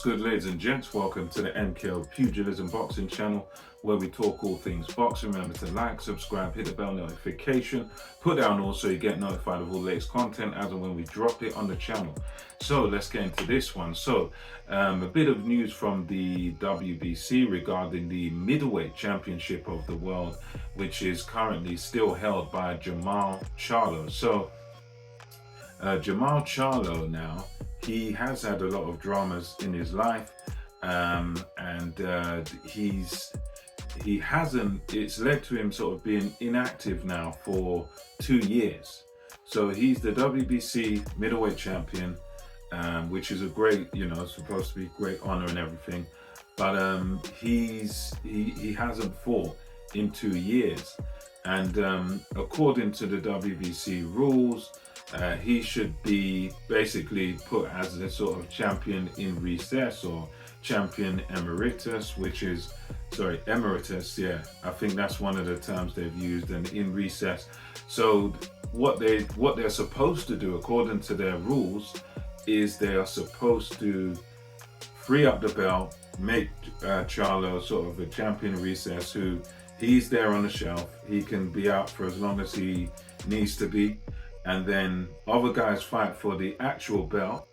What's good, ladies and gents? Welcome to the MKL Pugilism Boxing channel, where we talk all things boxing. Remember to like, subscribe, hit the bell notification, put down all so you get notified of all the latest content as and when we drop it on the channel. So let's get into this one. A bit of news from the WBC regarding the middleweight championship of the world, which is currently still held by Jermall Charlo. Jermall Charlo now, he has had a lot of dramas in his life, it's led to him sort of being inactive now for 2 years. So he's the WBC middleweight champion, which is a great, supposed to be great honor and everything. But he hasn't fought in 2 years. And according to the WBC rules, he should be basically put as a sort of champion in recess or champion emeritus, emeritus, yeah. I think that's one of the terms they've used, and in recess. So what they're supposed to do, according to their rules, is they are supposed to free up the belt, make Charlo sort of a champion in recess, who he's there on the shelf. He can be out for as long as he needs to be. And then other guys fight for the actual belt.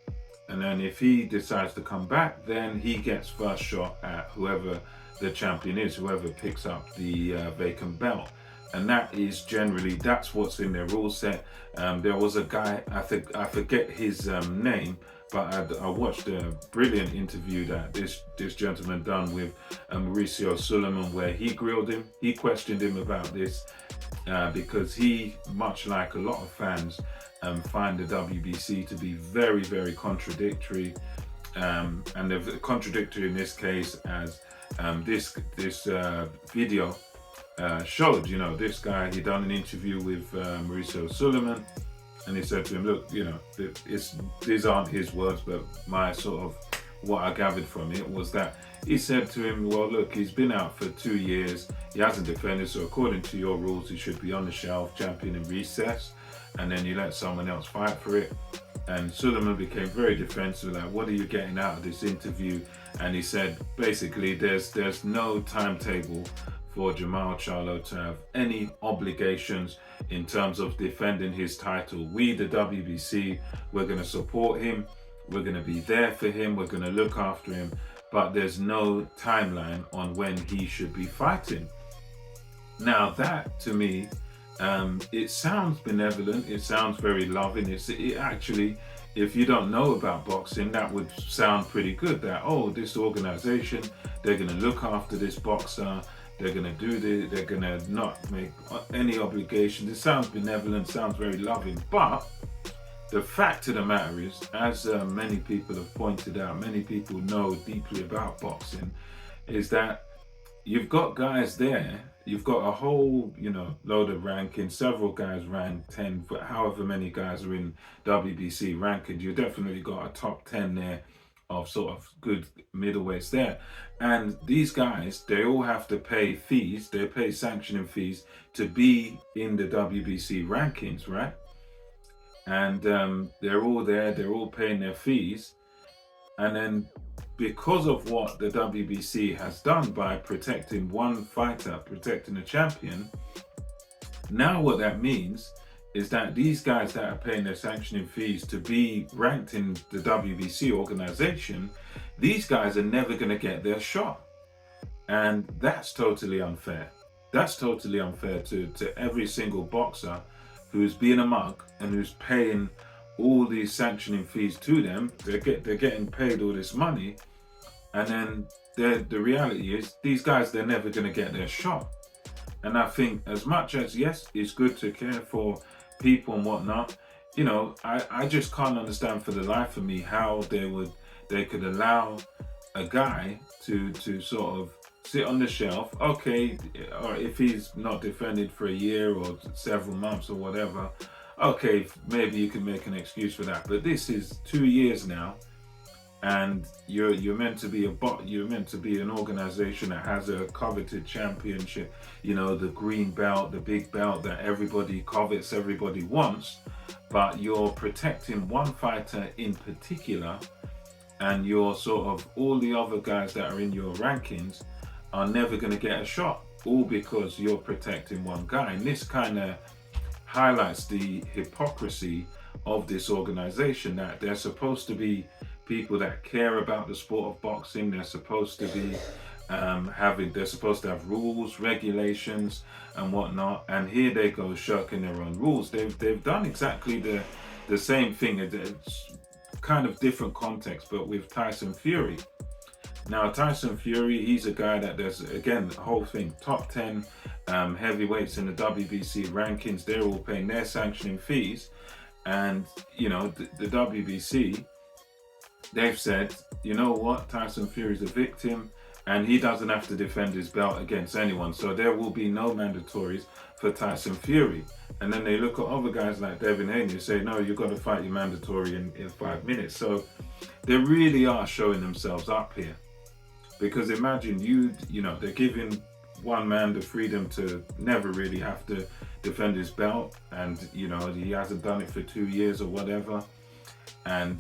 And then if he decides to come back, then he gets first shot at whoever the champion is, whoever picks up the vacant belt. And that's what's in their rule set. There was a guy, I forget his name, but I watched a brilliant interview that this gentleman done with Mauricio Suleiman, where he grilled him. He questioned him about this because he, much like a lot of fans, find the WBC to be very, very contradictory. And the contradictory in this case, as this video showed, this guy, he done an interview with Mauricio Suleiman, and he said to him, look, these aren't his words, but my sort of what I gathered from it was that he said to him, well, look, he's been out for 2 years, he hasn't defended, so according to your rules, he should be on the shelf, champion in recess, and then you let someone else fight for it. And Suleiman became very defensive, like, what are you getting out of this interview? And he said, basically, there's no timetable for Jermall Charlo to have any obligations in terms of defending his title. We, the WBC, we're going to support him, we're going to be there for him, we're going to look after him, but there's no timeline on when he should be fighting. Now that, to me, it sounds benevolent, it sounds very loving. It actually, if you don't know about boxing, that would sound pretty good, that, oh, this organization, they're going to look after this boxer, they're going to do this, they're going to not make any obligations. It sounds benevolent, sounds very loving, but the fact of the matter is, as many people have pointed out, many people know deeply about boxing, is that you've got guys there, you've got a whole, load of rankings, several guys ranked 10, but however many guys are in WBC ranking, you definitely got a top 10 there of sort of good middleweights there. And these guys, they all have to pay fees, they pay sanctioning fees to be in the WBC rankings, right? And they're all there, they're all paying their fees. And then because of what the WBC has done by protecting one fighter, protecting a champion, now what that means is that these guys that are paying their sanctioning fees to be ranked in the WBC organization, these guys are never going to get their shot. And that's totally unfair. That's totally unfair to every single boxer who's being a mug and who's paying all these sanctioning fees to them. They're getting paid all this money, and then the reality is these guys, they're never going to get their shot. And I think, as much as, yes, it's good to care for people and whatnot, I just can't understand for the life of me how they could allow a guy to sort of sit on the shelf. Okay, or if he's not defended for a year or several months or whatever, okay, maybe you can make an excuse for that. But this is 2 years now, and you're meant to be you're meant to be an organization that has a coveted championship, the green belt, the big belt that everybody covets, everybody wants, but you're protecting one fighter in particular and you're sort of all the other guys that are in your rankings are never going to get a shot, all because you're protecting one guy. And this kind of highlights the hypocrisy of this organization, that they're supposed to be people that care about the sport of boxing. They're supposed to be they're supposed to have rules, regulations, and whatnot. And here they go shirking their own rules. They've done exactly the same thing. It's kind of different context, but with Tyson Fury. Now, Tyson Fury, he's a guy that there's, again, the whole thing, top 10 heavyweights in the WBC rankings. They're all paying their sanctioning fees. And, you know, the WBC, they've said, you know what, Tyson Fury's a victim and he doesn't have to defend his belt against anyone. So there will be no mandatories for Tyson Fury. And then they look at other guys like Devin Haney and say, no, you've got to fight your mandatory in 5 minutes. So they really are showing themselves up here. Because imagine you know, they're giving one man the freedom to never really have to defend his belt. And, you know, he hasn't done it for 2 years or whatever. And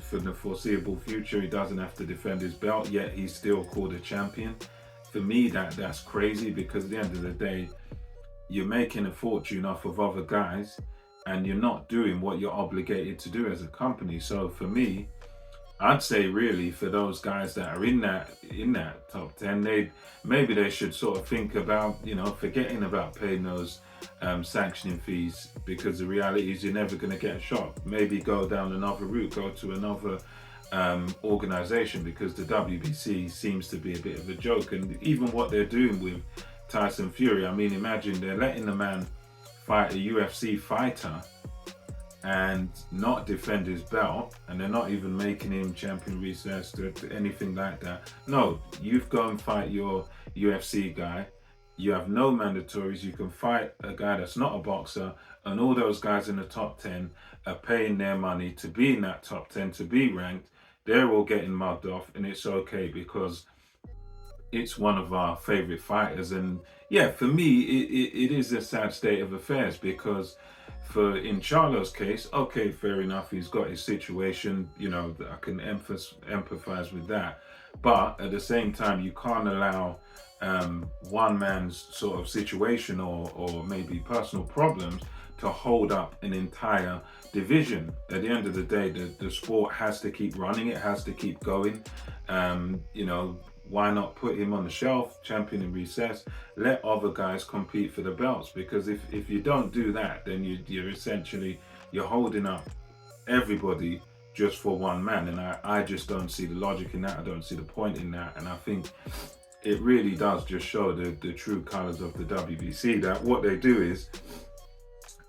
for the foreseeable future, he doesn't have to defend his belt, yet he's still called a champion. For me, that's crazy, because at the end of the day, you're making a fortune off of other guys and you're not doing what you're obligated to do as a company. So for me, I'd say really for those guys that are in that top 10, maybe they should sort of think about, you know, forgetting about paying those sanctioning fees, because the reality is you're never going to get a shot. Maybe go down another route, go to another organization, because the WBC seems to be a bit of a joke. And even what they're doing with Tyson Fury, I mean, imagine they're letting the man fight a UFC fighter and not defend his belt, and they're not even making him champion recess or anything like that. No, you've gone and fight your UFC guy. You have no mandatories. You can fight a guy that's not a boxer, and all those guys in the top 10 are paying their money to be in that top 10, to be ranked. They're all getting mugged off, and it's okay because it's one of our favorite fighters. And yeah, for me, it is a sad state of affairs, because in Charlo's case, okay, fair enough, he's got his situation, you know, I can empathize with that. But at the same time, you can't allow one man's sort of situation or maybe personal problems to hold up an entire division. At the end of the day, the sport has to keep running, it has to keep going. You know, why not put him on the shelf, champion in recess, let other guys compete for the belts? Because if you don't do that, then you're essentially, you're holding up everybody just for one man. And I just don't see the logic in that. I don't see the point in that. And I think it really does just show the true colors of the WBC, that what they do is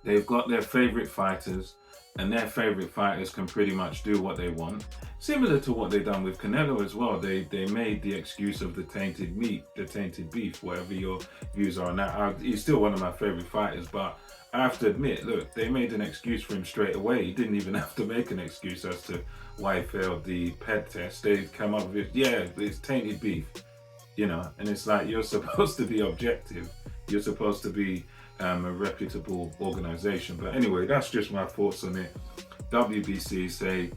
they've got their favorite fighters, and their favorite fighters can pretty much do what they want. Similar to what they've done with Canelo as well. They made the excuse of the tainted meat, the tainted beef, whatever your views are on that. He's still one of my favorite fighters, but I have to admit, look, they made an excuse for him straight away. He didn't even have to make an excuse as to why he failed the PED test. They come up with, yeah, it's tainted beef, you know, and it's like, you're supposed to be objective. You're supposed to be a reputable organization. But anyway, that's just my thoughts on it. WBC say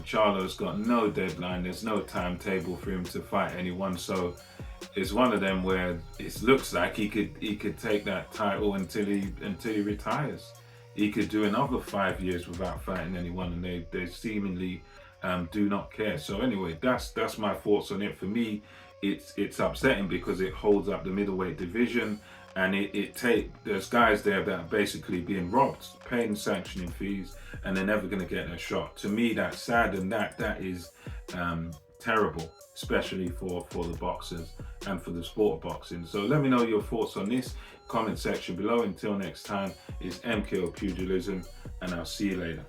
Charlo's got no deadline, there's no timetable for him to fight anyone, so it's one of them where it looks like he could take that title until he retires. He could do another 5 years without fighting anyone, and they seemingly do not care. So anyway, that's my thoughts on it. For me, it's upsetting because it holds up the middleweight division, and there's guys there that are basically being robbed, paying sanctioning fees, and they're never going to get a shot. To me, that's sad, and that is terrible, especially for the boxers and for the sport of boxing. So let me know your thoughts on this, comment section below. Until next time, it's MKO Pugilism, and I'll see you later.